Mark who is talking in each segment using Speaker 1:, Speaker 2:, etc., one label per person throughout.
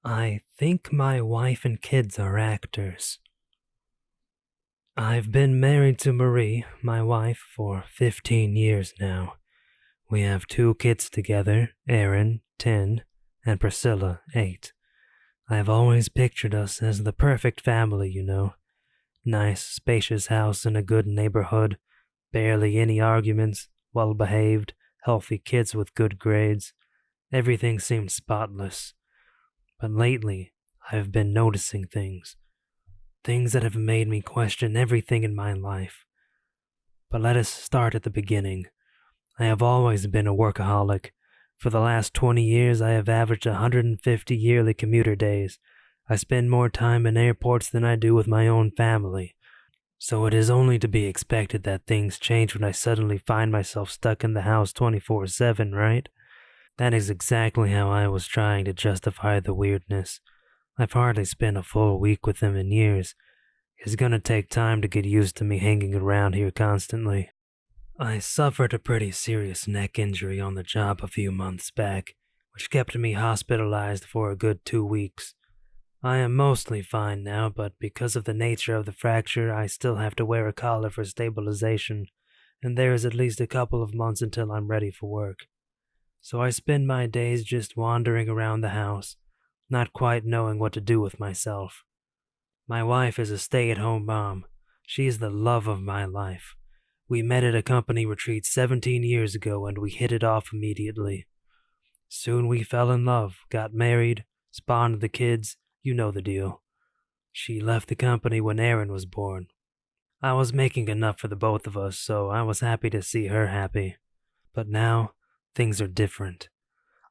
Speaker 1: I think my wife and kids are actors. I've been married to Marie, my wife, for 15 years now. We have two kids together, Aaron, 10, and Priscilla, 8. I've always pictured us as the perfect family, you know. Nice, spacious house in a good neighborhood, barely any arguments, well behaved, healthy kids with good grades. Everything seemed spotless. But lately, I've been noticing things. Things that have made me question everything in my life. But let us start at the beginning. I have always been a workaholic. For the last 20 years, I have averaged 150 yearly commuter days. I spend more time in airports than I do with my own family. So it is only to be expected that things change when I suddenly find myself stuck in the house 24/7, right? That is exactly how I was trying to justify the weirdness. I've hardly spent a full week with them in years. It's gonna take time to get used to me hanging around here constantly. I suffered a pretty serious neck injury on the job a few months back, which kept me hospitalized for a good 2 weeks. I am mostly fine now, but because of the nature of the fracture, I still have to wear a collar for stabilization, and there is at least a couple of months until I'm ready for work. So I spend my days just wandering around the house, not quite knowing what to do with myself. My wife is a stay-at-home mom. She is the love of my life. We met at a company retreat 17 years ago and we hit it off immediately. Soon we fell in love, got married, spawned the kids, you know the deal. She left the company when Aaron was born. I was making enough for the both of us, so I was happy to see her happy. But now, things are different.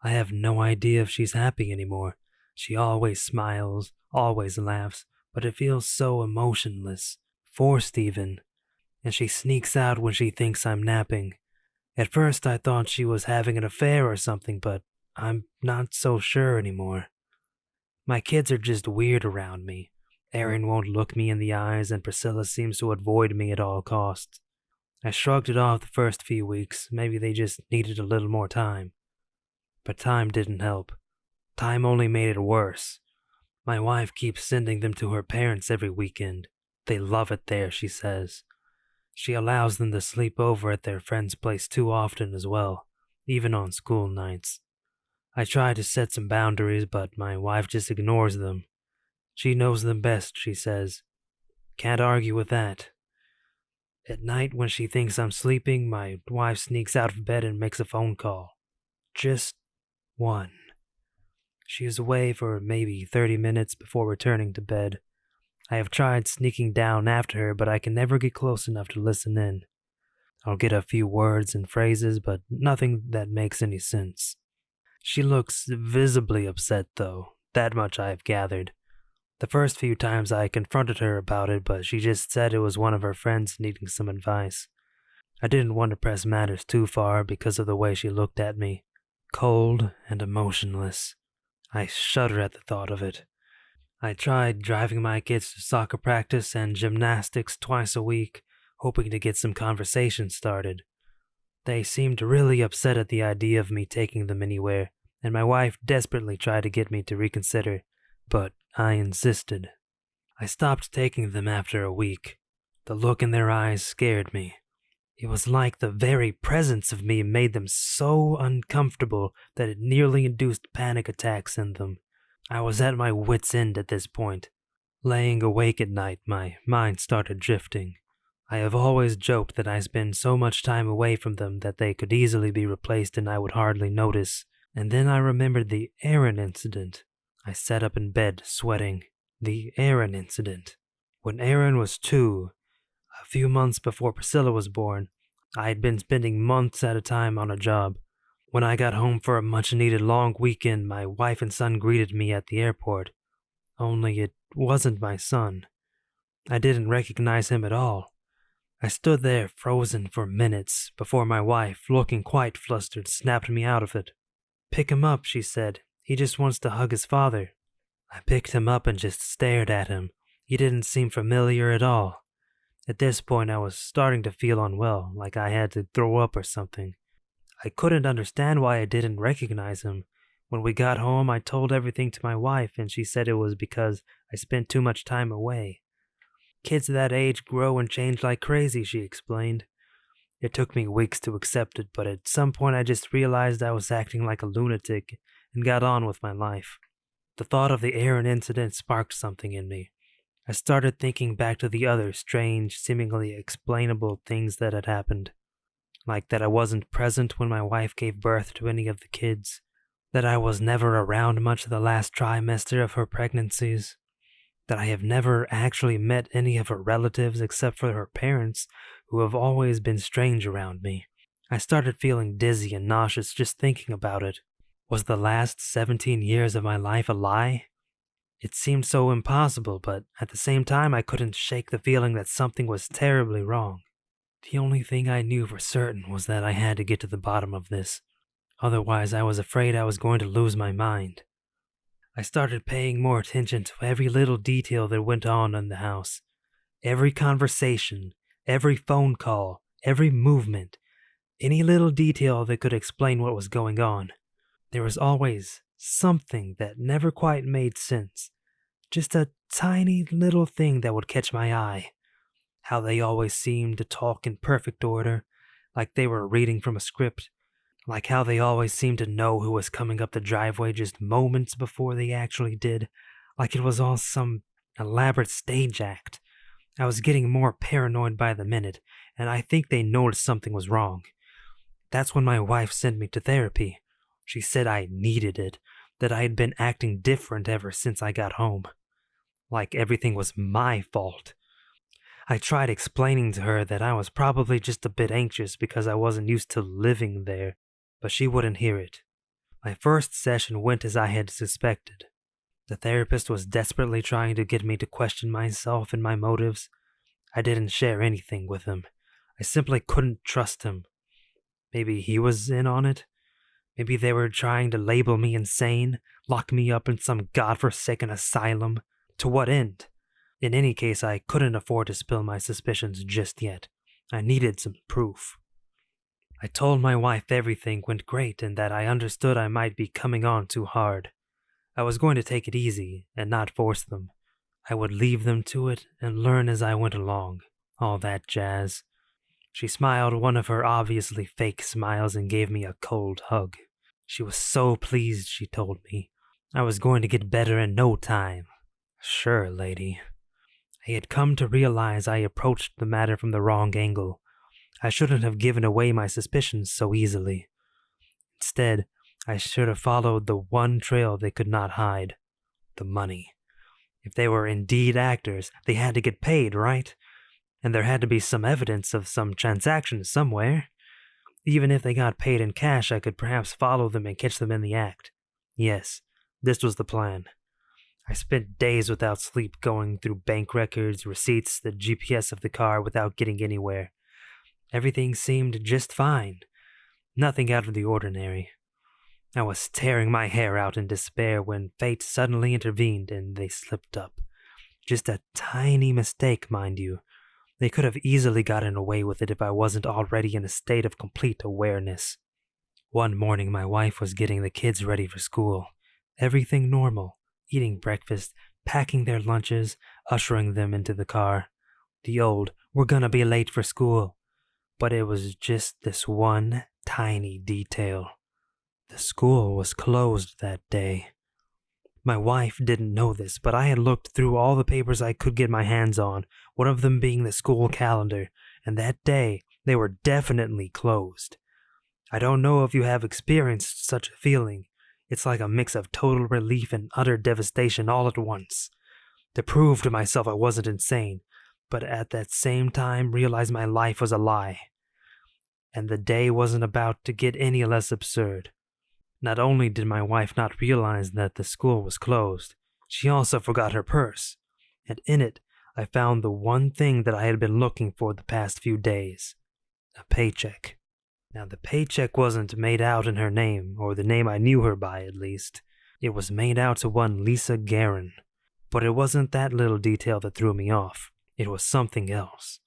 Speaker 1: I have no idea if she's happy anymore. She always smiles, always laughs, but it feels so emotionless, forced even. And she sneaks out when she thinks I'm napping. At first I thought she was having an affair or something, but I'm not so sure anymore. My kids are just weird around me. Aaron won't look me in the eyes, and Priscilla seems to avoid me at all costs. I shrugged it off the first few weeks. Maybe they just needed a little more time. But time didn't help. Time only made it worse. My wife keeps sending them to her parents every weekend. They love it there, she says. She allows them to sleep over at their friend's place too often as well, even on school nights. I try to set some boundaries, but my wife just ignores them. She knows them best, she says. Can't argue with that. At night, when she thinks I'm sleeping, my wife sneaks out of bed and makes a phone call. Just one. She is away for maybe 30 minutes before returning to bed. I have tried sneaking down after her, but I can never get close enough to listen in. I'll get a few words and phrases, but nothing that makes any sense. She looks visibly upset, though. That much I have gathered. The first few times I confronted her about it, but she just said it was one of her friends needing some advice. I didn't want to press matters too far because of the way she looked at me. Cold and emotionless. I shudder at the thought of it. I tried driving my kids to soccer practice and gymnastics twice a week, hoping to get some conversation started. They seemed really upset at the idea of me taking them anywhere, and my wife desperately tried to get me to reconsider, but I insisted. I stopped taking them after a week. The look in their eyes scared me. It was like the very presence of me made them so uncomfortable that it nearly induced panic attacks in them. I was at my wits' end at this point. Laying awake at night, my mind started drifting. I have always joked that I spend so much time away from them that they could easily be replaced and I would hardly notice. And then I remembered the Aaron incident. I sat up in bed, sweating. The Aaron incident. When Aaron was 2, a few months before Priscilla was born, I had been spending months at a time on a job. When I got home for a much-needed long weekend, my wife and son greeted me at the airport. Only it wasn't my son. I didn't recognize him at all. I stood there frozen for minutes before my wife, looking quite flustered, snapped me out of it. "Pick him up," she said. "He just wants to hug his father." I picked him up and just stared at him. He didn't seem familiar at all. At this point, I was starting to feel unwell, like I had to throw up or something. I couldn't understand why I didn't recognize him. When we got home, I told everything to my wife, and she said it was because I spent too much time away. Kids that age grow and change like crazy, she explained. It took me weeks to accept it, but at some point I just realized I was acting like a lunatic and got on with my life. The thought of the Aaron incident sparked something in me. I started thinking back to the other strange, seemingly explainable things that had happened, like that I wasn't present when my wife gave birth to any of the kids, that I was never around much the last trimester of her pregnancies, that I have never actually met any of her relatives except for her parents, who have always been strange around me. I started feeling dizzy and nauseous just thinking about it. Was the last 17 years of my life a lie? It seemed so impossible, but at the same time I couldn't shake the feeling that something was terribly wrong. The only thing I knew for certain was that I had to get to the bottom of this. Otherwise, I was afraid I was going to lose my mind. I started paying more attention to every little detail that went on in the house. Every conversation, every phone call, every movement, any little detail that could explain what was going on. There was always something that never quite made sense. Just a tiny little thing that would catch my eye. How they always seemed to talk in perfect order, like they were reading from a script. Like how they always seemed to know who was coming up the driveway just moments before they actually did. Like it was all some elaborate stage act. I was getting more paranoid by the minute, and I think they noticed something was wrong. That's when my wife sent me to therapy. She said I needed it, that I had been acting different ever since I got home. Like everything was my fault. I tried explaining to her that I was probably just a bit anxious because I wasn't used to living there, but she wouldn't hear it. My first session went as I had suspected. The therapist was desperately trying to get me to question myself and my motives. I didn't share anything with him. I simply couldn't trust him. Maybe he was in on it? Maybe they were trying to label me insane, lock me up in some godforsaken asylum. To what end? In any case, I couldn't afford to spill my suspicions just yet. I needed some proof. I told my wife everything went great and that I understood I might be coming on too hard. I was going to take it easy and not force them. I would leave them to it and learn as I went along. All that jazz. She smiled one of her obviously fake smiles and gave me a cold hug. She was so pleased, she told me. I was going to get better in no time. Sure, lady. I had come to realize I approached the matter from the wrong angle. I shouldn't have given away my suspicions so easily. Instead, I should have followed the one trail they could not hide. The money. If they were indeed actors, they had to get paid, right? And there had to be some evidence of some transaction somewhere. Even if they got paid in cash, I could perhaps follow them and catch them in the act. Yes, this was the plan. I spent days without sleep going through bank records, receipts, the GPS of the car without getting anywhere. Everything seemed just fine. Nothing out of the ordinary. I was tearing my hair out in despair when fate suddenly intervened and they slipped up. Just a tiny mistake, mind you. They could have easily gotten away with it if I wasn't already in a state of complete awareness. One morning my wife was getting the kids ready for school. Everything normal. Eating breakfast, packing their lunches, ushering them into the car. The old, we're gonna be late for school. But it was just this one tiny detail. The school was closed that day. My wife didn't know this, but I had looked through all the papers I could get my hands on, one of them being the school calendar, and that day they were definitely closed. I don't know if you have experienced such a feeling. It's like a mix of total relief and utter devastation all at once. To prove to myself I wasn't insane, but at that same time realize my life was a lie. And the day wasn't about to get any less absurd. Not only did my wife not realize that the school was closed, she also forgot her purse, and in it I found the one thing that I had been looking for the past few days. A paycheck. Now, the paycheck wasn't made out in her name, or the name I knew her by, at least. It was made out to one Lisa Guerin. But it wasn't that little detail that threw me off. It was something else.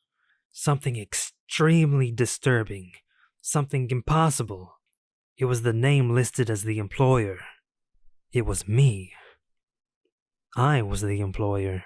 Speaker 1: Something extremely disturbing. Something impossible. It was the name listed as the employer. It was me. I was the employer.